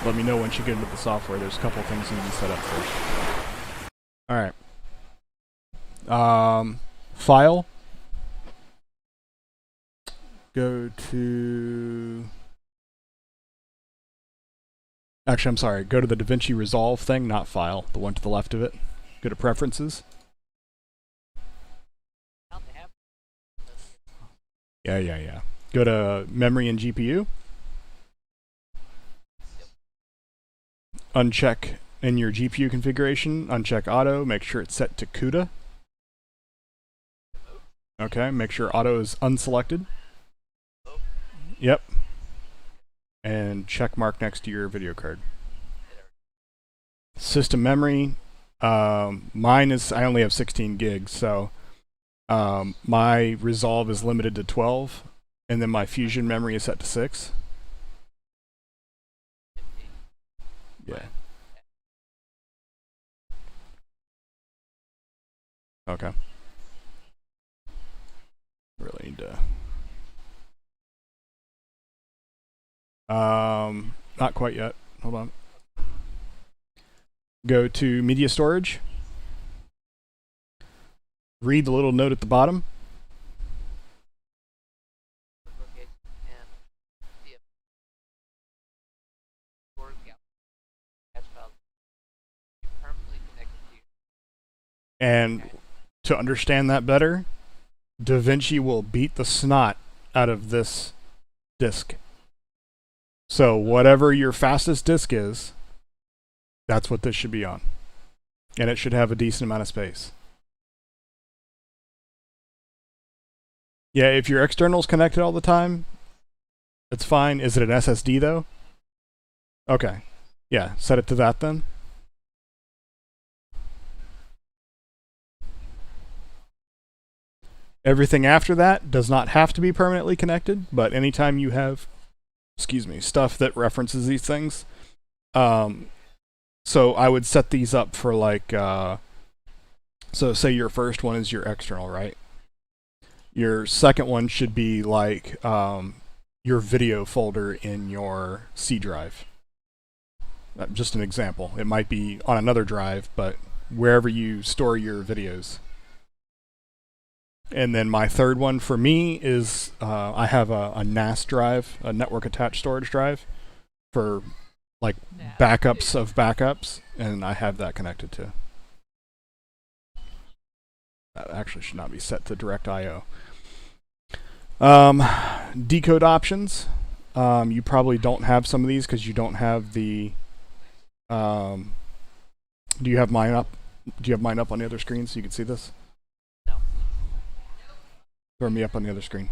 let me know once you get into the software. There's a couple things you need to set up first. Alright. File. Go to... Actually, I'm sorry. Go to the Davinci Resolve thing, not File. The one to the left of it. Go to Preferences. Yeah. Go to Memory and GPU. Uncheck in your GPU configuration. Uncheck Auto. Make sure it's set to CUDA. Okay, make sure Auto is unselected. Yep. And check mark next to your video card. System memory. Mine is, I only have 16 gigs, so my Resolve is limited to 12, and then my Fusion memory is set to 6. Yeah. Okay. Really need to... not quite yet. Hold on. Go to Media Storage. Read the little note at the bottom. And to understand that better, Davinci will beat the snot out of this disk. So whatever your fastest disk is, that's what this should be on. And it should have a decent amount of space. Yeah, if your external's connected all the time, it's fine. Is it an SSD though? Okay. Yeah, set it to that then. Everything after that does not have to be permanently connected, but anytime you have, excuse me, stuff that references these things, so I would set these up for like, so say your first one is your external, right? Your second one should be like your video folder in your C drive. Just an example. It might be on another drive, but wherever you store your videos. And then my third one for me is I have a NAS drive, a network attached storage drive, for like backups of backups, and I have that connected to. That actually should not be set to direct I/O. Decode options. You probably don't have some of these because you don't have the. Do you have mine up? Do you have mine up on the other screen so you can see this? Throw me up on the other screen.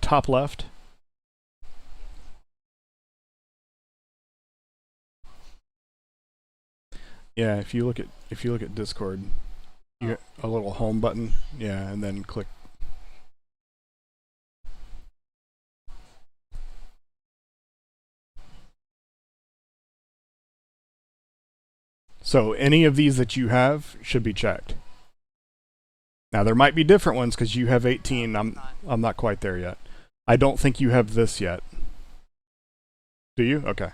Top left. Yeah, if you look at Discord, you get a little home button. Yeah, and then click. So any of these that you have should be checked. Now there might be different ones because you have 18. I'm not quite there yet. I don't think you have this yet. Do you? Okay.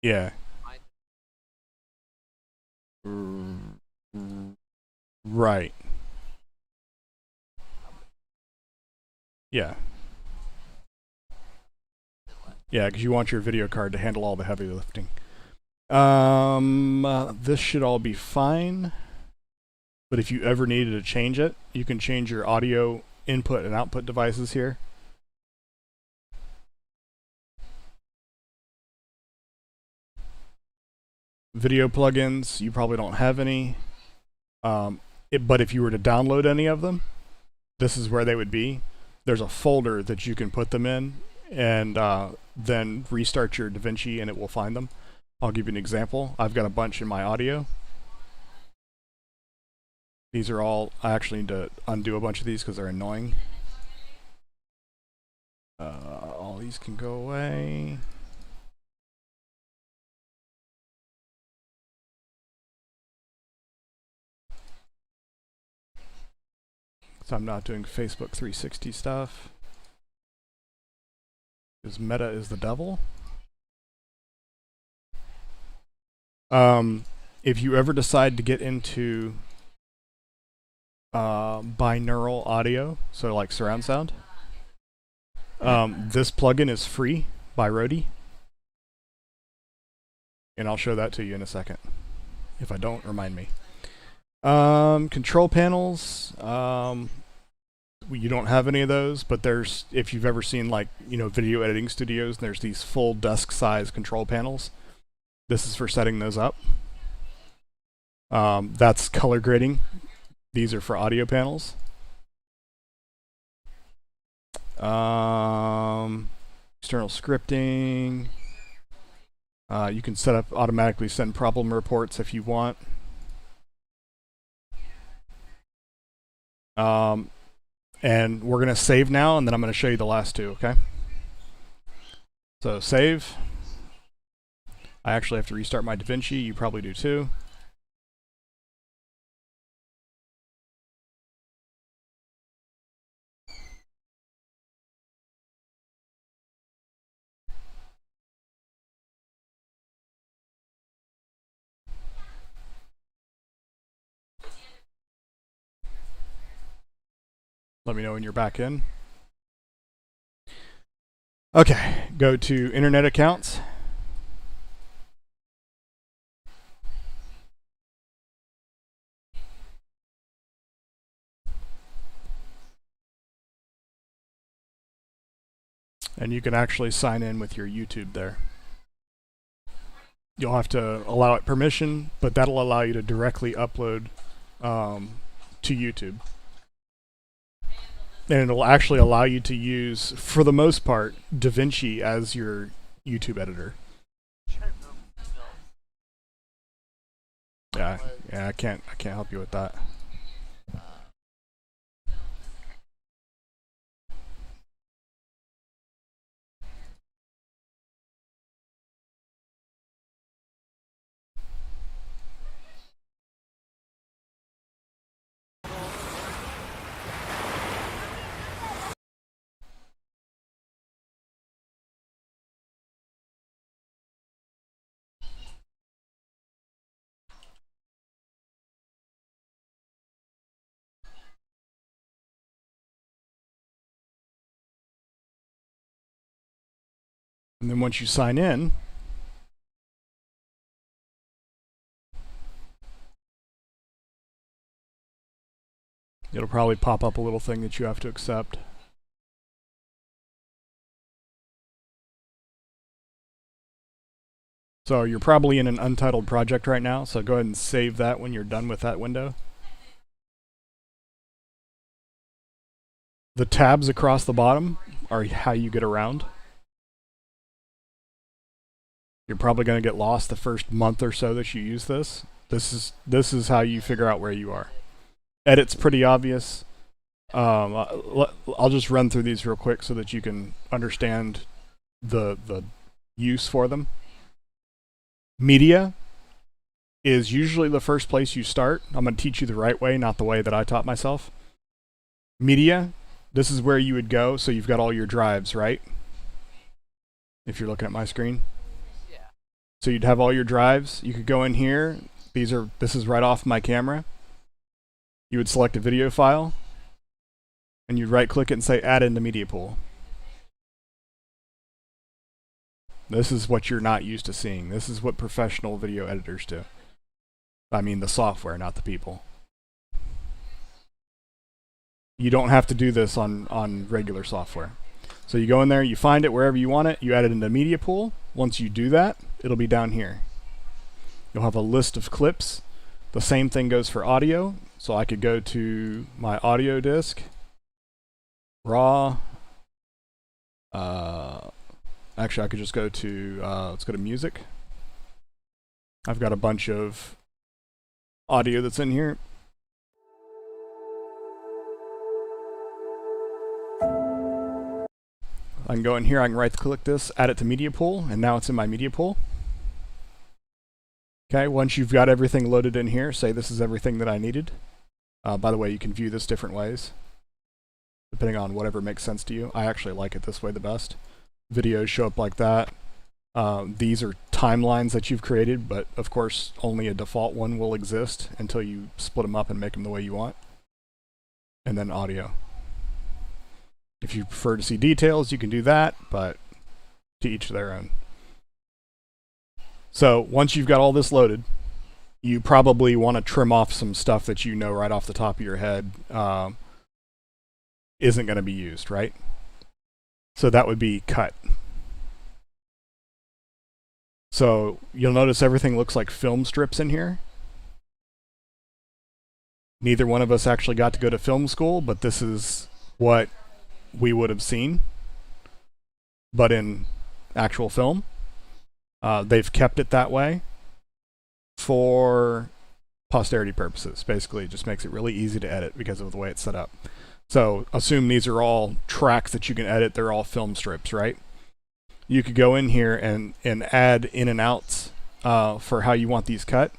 Yeah. Right. Yeah. Yeah, because you want your video card to handle all the heavy lifting. This should all be fine. But if you ever needed to change it, you can change your audio input and output devices here. Video plugins, you probably don't have any. But if you were to download any of them, this is where they would be. There's a folder that you can put them in, and then restart your Davinci and it will find them. I'll give you an example. I've got a bunch in my audio. These are all, I actually need to undo a bunch of these because they're annoying. All these can go away. So I'm not doing Facebook 360 stuff. Because Meta is the devil. If you ever decide to get into binaural audio, so like surround sound, this plugin is free by Rode. And I'll show that to you in a second. If I don't, remind me. Control panels. You don't have any of those, but there's, if you've ever seen like, video editing studios, there's these full desk size control panels. This is for setting those up. That's color grading. These are for audio panels. External scripting. You can set up automatically send problem reports if you want. And we're going to save now, and then I'm going to show you the last two, okay? So save. I actually have to restart my Davinci. You probably do too. Let me know when you're back in. Okay, go to Internet Accounts. And you can actually sign in with your YouTube there. You'll have to allow it permission, but that'll allow you to directly upload to YouTube. And it'll actually allow you to use, for the most part, Davinci as your YouTube editor. Yeah, I can't help you with that. And then once you sign in, it'll probably pop up a little thing that you have to accept. So you're probably in an untitled project right now, so go ahead and save that when you're done with that window. The tabs across the bottom are how you get around. You're probably going to get lost the first month or so that you use this. This is how you figure out where you are. Edit's pretty obvious. I'll just run through these real quick so that you can understand the use for them. Media is usually the first place you start. I'm going to teach you the right way, not the way that I taught myself. Media, this is where you would go. So you've got all your drives, right? If you're looking at my screen. So you'd have all your drives. You could go in here. This is right off my camera. You would select a video file, and you'd right-click it and say Add into Media Pool. This is what you're not used to seeing. This is what professional video editors do. I mean the software, not the people. You don't have to do this on regular software. So you go in there, you find it wherever you want it, you add it into Media Pool. Once you do that, it'll be down here. You'll have a list of clips. The same thing goes for audio. So I could go to my audio disc, raw. Actually, I could just go to, let's go to music. I've got a bunch of audio that's in here. I can go in here, I can right click this, add it to media pool, and now it's in my media pool. Okay, once you've got everything loaded in here, say this is everything that I needed. By the way, you can view this different ways, depending on whatever makes sense to you. I actually like it this way the best. Videos show up like that. These are timelines that you've created, but of course only a default one will exist until you split them up and make them the way you want. And then audio. If you prefer to see details, you can do that, but to each their own. So once you've got all this loaded, you probably want to trim off some stuff that you know right off the top of your head isn't going to be used, right? So that would be cut. So you'll notice everything looks like film strips in here. Neither one of us actually got to go to film school, but this is what we would have seen, but in actual film. They've kept it that way for posterity purposes. Basically, it just makes it really easy to edit because of the way it's set up. So assume these are all tracks that you can edit. They're all film strips, right? You could go in here and add in and outs for how you want these cut.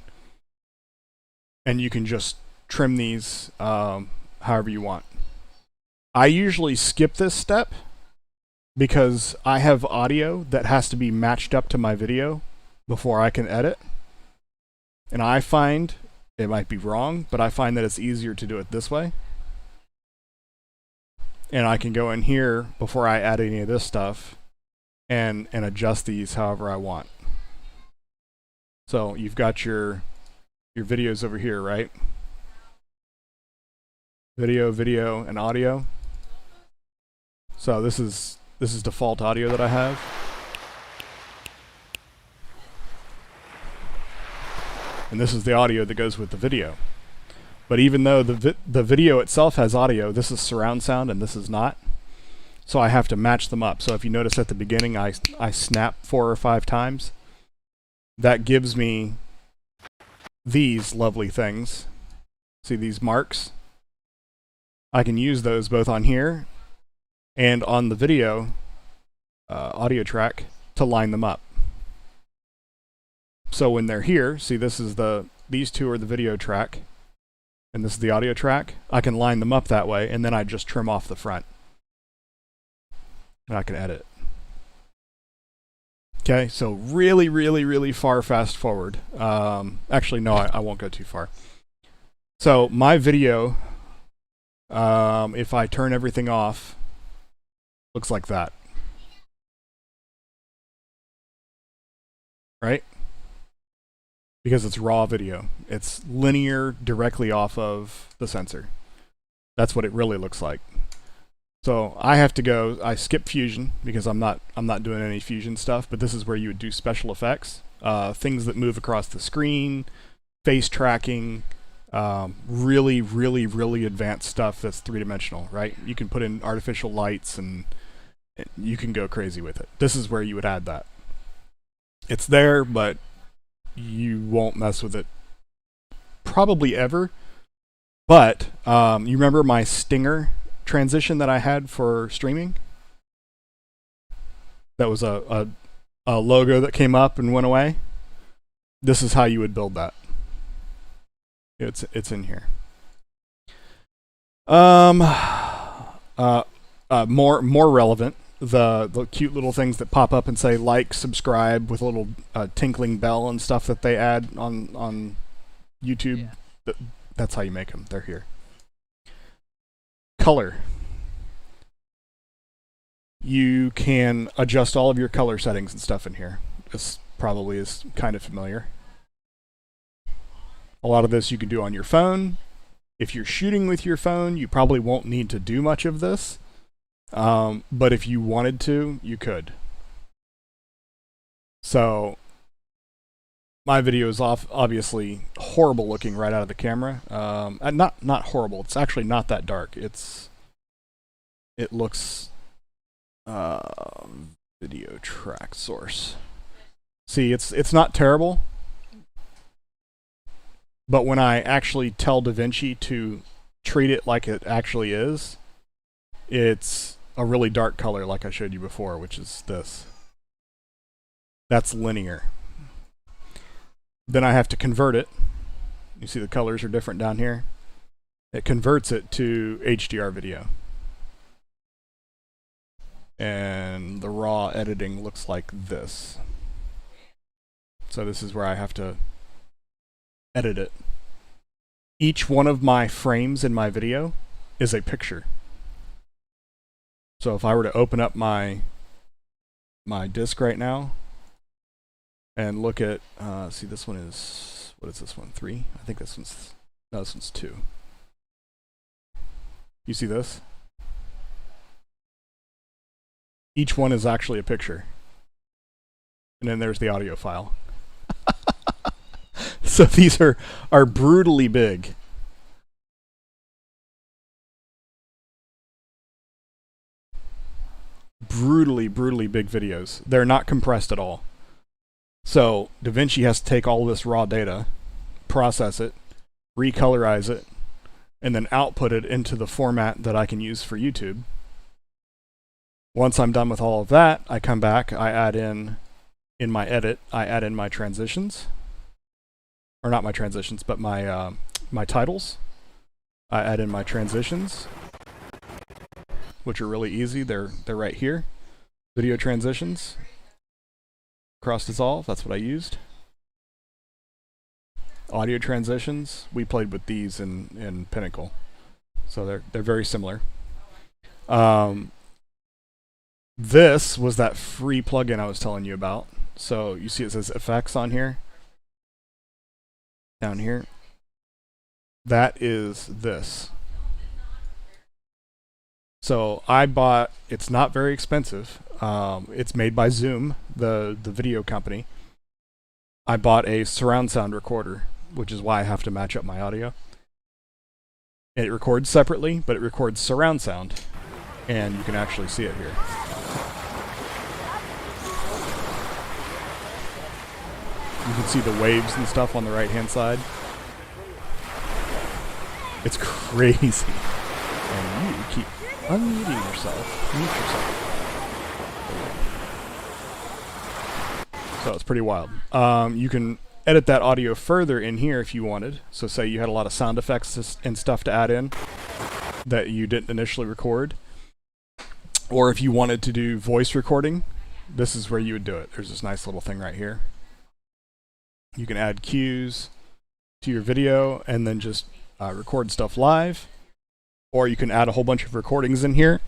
And you can just trim these however you want. I usually skip this step because I have audio that has to be matched up to my video before I can edit. And I find, it might be wrong, but I find that it's easier to do it this way. And I can go in here before I add any of this stuff and adjust these however I want. So you've got your videos over here, right? Video, and audio. So this is default audio that I have. And this is the audio that goes with the video. But even though the video itself has audio, this is surround sound and this is not. So I have to match them up. So if you notice at the beginning, I snap 4 or 5 times. That gives me these lovely things. See these marks? I can use those both on here and on the video audio track to line them up. So when they're here, see these two are the video track and this is the audio track. I can line them up that way and then I just trim off the front. And I can edit. Okay, so really, really, really far fast forward. Actually, no, I won't go too far. So my video, if I turn everything off, looks like that. Right? Because it's raw video. It's linear directly off of the sensor. That's what it really looks like. So I have to go, I skip Fusion because I'm not doing any Fusion stuff, but this is where you would do special effects, things that move across the screen, face tracking, really, really, really advanced stuff that's three-dimensional, right? You can put in artificial lights and you can go crazy with it. This is where you would add that. It's there, but you won't mess with it probably ever. But you remember my stinger transition that I had for streaming? That was a logo that came up and went away. This is how you would build that. It's in here. More relevant, the cute little things that pop up and say like, subscribe with a little tinkling bell and stuff that they add on YouTube. Yeah. That's how you make them. They're here. Color. You can adjust all of your color settings and stuff in here. This probably is kind of familiar. A lot of this you can do on your phone. If you're shooting with your phone, you probably won't need to do much of this. But if you wanted to, you could. So my video is obviously horrible looking right out of the camera. Not horrible. It's actually not that dark. It looks video track source. See, it's not terrible. But when I actually tell Davinci to treat it like it actually is, it's a really dark color like I showed you before, which is this. That's linear. Then I have to convert it. You see the colors are different down here. It converts it to HDR video. And the raw editing looks like this. So this is where I have to edit it. Each one of my frames in my video is a picture. So if I were to open up my disk right now and look at, see, this one is, what is this one, 3? I think this one's, no, this one's 2. You see this? Each one is actually a picture. And then there's the audio file. So these are brutally big. Brutally big videos. They're not compressed at all. So Davinci has to take all this raw data, process it, recolorize it, and then output it into the format that I can use for YouTube. Once I'm done with all of that, I come back, I add in my edit, I add in my transitions. Or not my transitions, but my my titles. I add in my transitions, which are really easy. They're right here. Video transitions. Cross dissolve, that's what I used. Audio transitions, we played with these in Pinnacle. So they're very similar. This was that free plugin I was telling you about. So you see it says effects on here. Down here. That is this. So I bought, it's not very expensive. It's made by Zoom, the video company. I bought a surround sound recorder, which is why I have to match up my audio. And it records separately, but it records surround sound. And you can actually see it here. You can see the waves and stuff on the right-hand side. It's crazy. And you keep unmuting yourself. Mute yourself. So it's pretty wild. You can edit that audio further in here if you wanted. So say you had a lot of sound effects and stuff to add in that you didn't initially record. Or if you wanted to do voice recording, this is where you would do it. There's this nice little thing right here. You can add cues to your video and then just record stuff live. Or you can add a whole bunch of recordings in here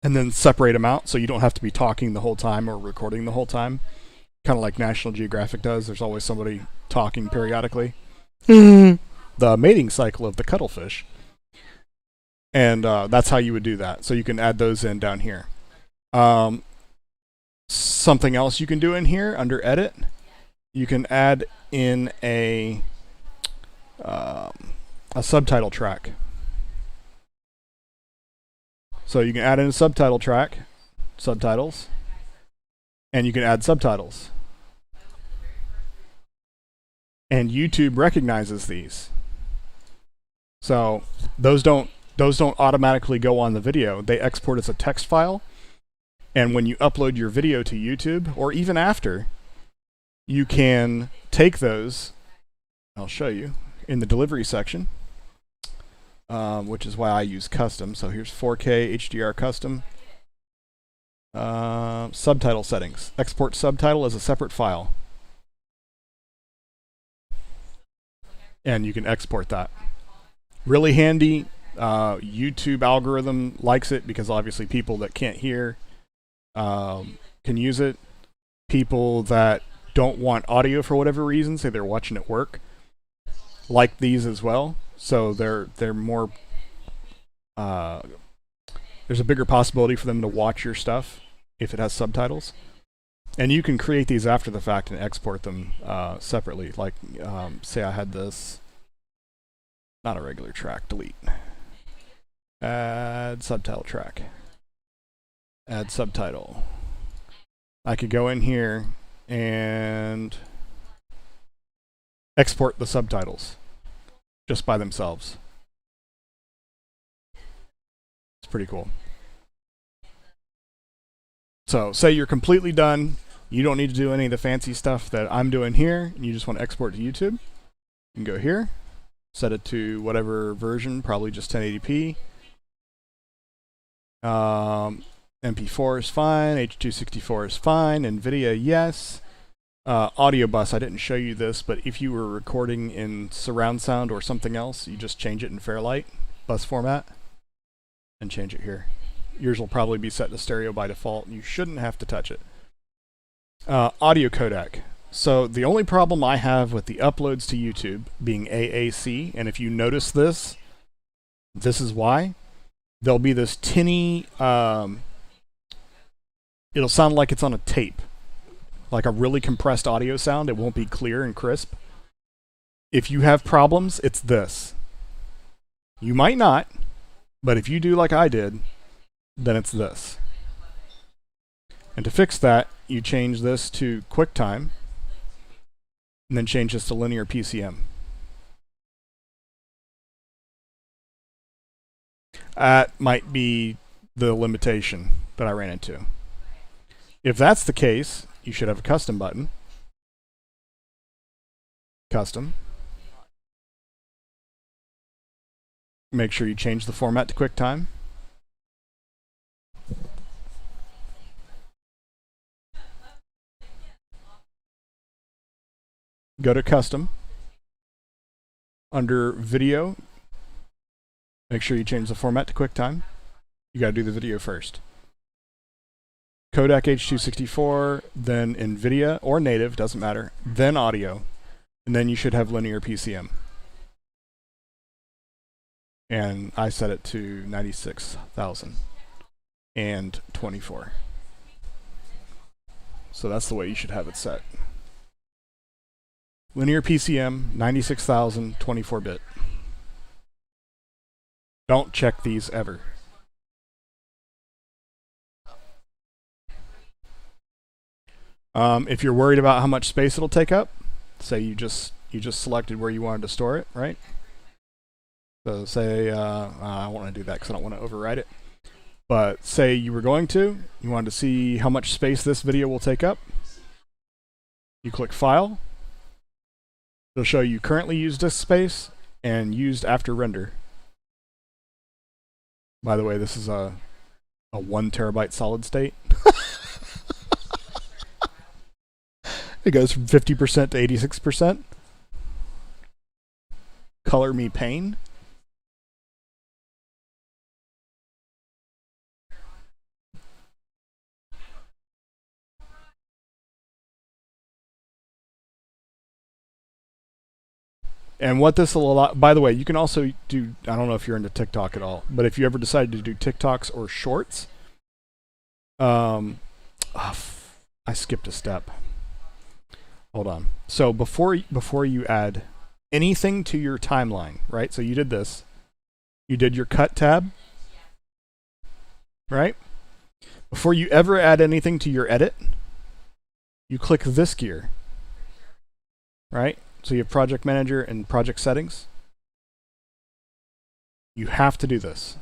and then separate them out so you don't have to be talking the whole time or recording the whole time. Kind of like National Geographic does. There's always somebody talking periodically. The mating cycle of the cuttlefish. And that's how you would do that. So you can add those in down here. Something else you can do in here under edit. You can add in a subtitle track. So you can add in a subtitle track, subtitles, and you can add subtitles. And YouTube recognizes these. So those don't automatically go on the video. They export as a text file. And when you upload your video to YouTube, or even after, you can take those, I'll show you, in the delivery section, which is why I use custom. So here's 4K HDR custom. Subtitle settings. Export subtitle as a separate file. And you can export that. Really handy. YouTube algorithm likes it because obviously people that can't hear can use it. People that don't want audio for whatever reason, say they're watching at work, like these as well. So they're more there's a bigger possibility for them to watch your stuff if it has subtitles. And you can create these after the fact and export them separately. Like say I had this, not a regular track, delete. Add subtitle track. Add subtitle. I could go in here and export the subtitles just by themselves. It's pretty cool. So say you're completely done. You don't need to do any of the fancy stuff that I'm doing here. And you just want to export to YouTube. You can go here, set it to whatever version, probably just 1080p. MP4 is fine, H.264 is fine, NVIDIA, yes. Audio bus, I didn't show you this, but if you were recording in surround sound or something else, you just change it in Fairlight bus format and change it here. Yours will probably be set to stereo by default. You shouldn't have to touch it. Audio codec. So the only problem I have with the uploads to YouTube being AAC, and if you notice this, this is why. There'll be this tinny, it'll sound like it's on a tape. Like a really compressed audio sound. It won't be clear and crisp. If you have problems, it's this. You might not, but if you do like I did, then it's this. And to fix that, you change this to QuickTime, and then change this to linear PCM. That might be the limitation that I ran into. If that's the case, you should have a custom button. Custom. Make sure you change the format to QuickTime. Go to custom. Under video, make sure you change the format to QuickTime. You gotta do the video first. Codec H.264, then NVIDIA, or native, doesn't matter, then audio, and then you should have linear PCM. And I set it to 96,024. So that's the way you should have it set. Linear PCM, 96,024 bit. Don't check these ever. If you're worried about how much space it'll take up, say you just selected where you wanted to store it, right? So say I don't want to do that because I don't want to overwrite it. But say you were going to, you wanted to see how much space this video will take up. You click File. It'll show you currently used disk space and used after render. By the way, this is a 1 terabyte solid state. It goes from 50% to 86%. Color me pain. And what this will allow, by the way, you can also do, I don't know if you're into TikTok at all, but if you ever decided to do TikToks or shorts, I skipped a step. Hold on. So before you add anything to your timeline, right? So you did this. You did your cut tab, right? Before you ever add anything to your edit, you click this gear, right? So you have project manager and project settings. You have to do this.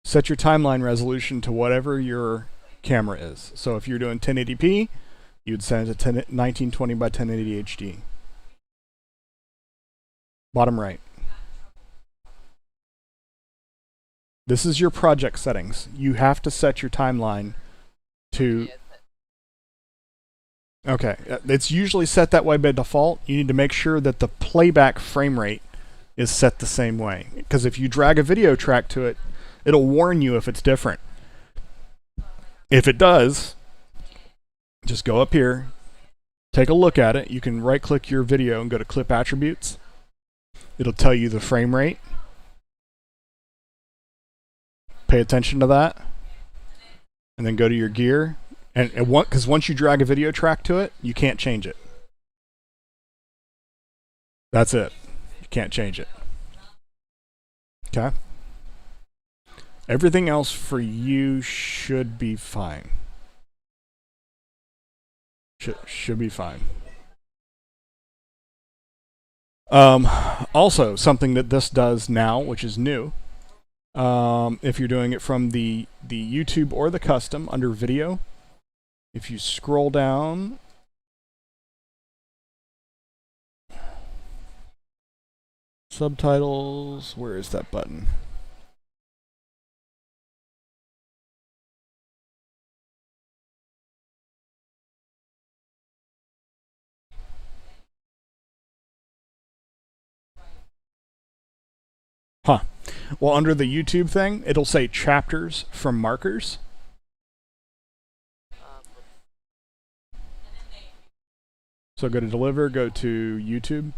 Set your timeline resolution to whatever your camera is. So if you're doing 1080p, you'd set it to 1920 by 1080 HD. Bottom right. This is your project settings. You have to set your timeline to... Okay, it's usually set that way by default. You need to make sure that the playback frame rate is set the same way. Because if you drag a video track to it, it'll warn you if it's different. If it does, just go up here, take a look at it. You can right-click your video and go to Clip Attributes. It'll tell you the frame rate. Pay attention to that. And then go to your gear. And because once you drag a video track to it, you can't change it. That's it. You can't change it. Okay? Everything else for you should be fine. Should be fine. Also, something that this does now, which is new, If you're doing it from the YouTube or the custom under video, if you scroll down, subtitles, where is that button? Huh. Well, under the YouTube thing, it'll say chapters from markers. So go to deliver, go to YouTube.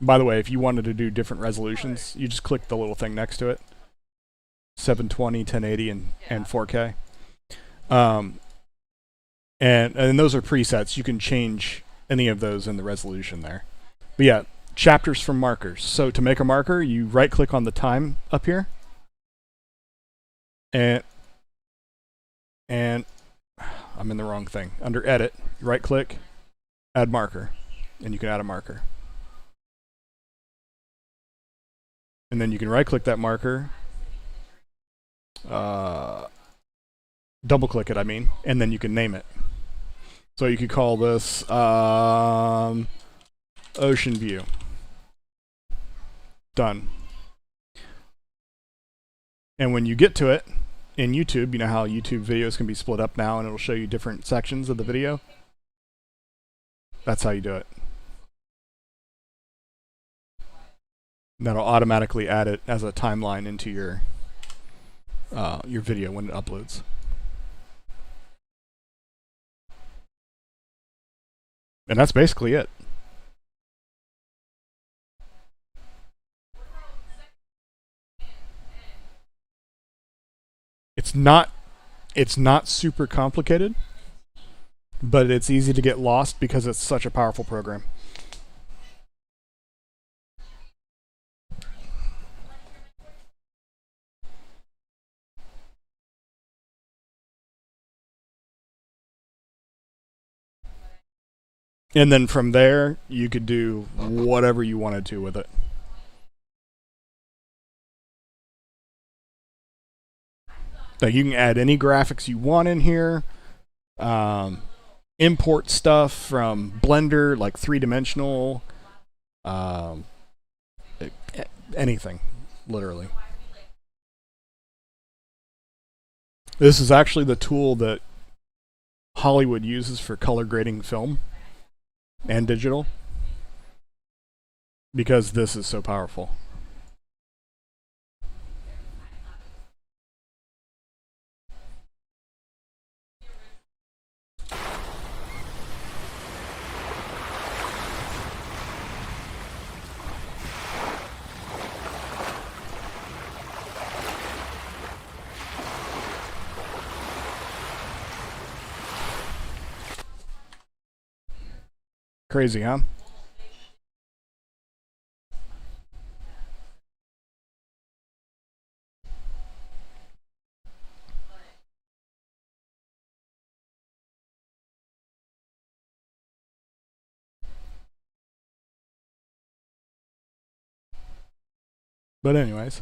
By the way, if you wanted to do different resolutions, you just click the little thing next to it. 720, 1080, and 4K. And those are presets. You can change any of those in the resolution there. But yeah, chapters from markers. So to make a marker, you right click on the time up here. And I'm in the wrong thing. Under edit, right click, add marker. And you can add a marker. And then you can right click that marker, double click it, I mean, and then you can name it. So you could call this Ocean View. Done. And when you get to it in YouTube, you know how YouTube videos can be split up now and it'll show you different sections of the video? That's how you do it. That'll automatically add it as a timeline into your video when it uploads. And that's basically it. It's not super complicated, but it's easy to get lost because it's such a powerful program. And then from there, you could do whatever you wanted to with it. Like you can add any graphics you want in here. Import stuff from Blender, like three-dimensional. Anything, literally. This is actually the tool that Hollywood uses for color grading film and digital, because this is so powerful. Crazy, huh? But anyways,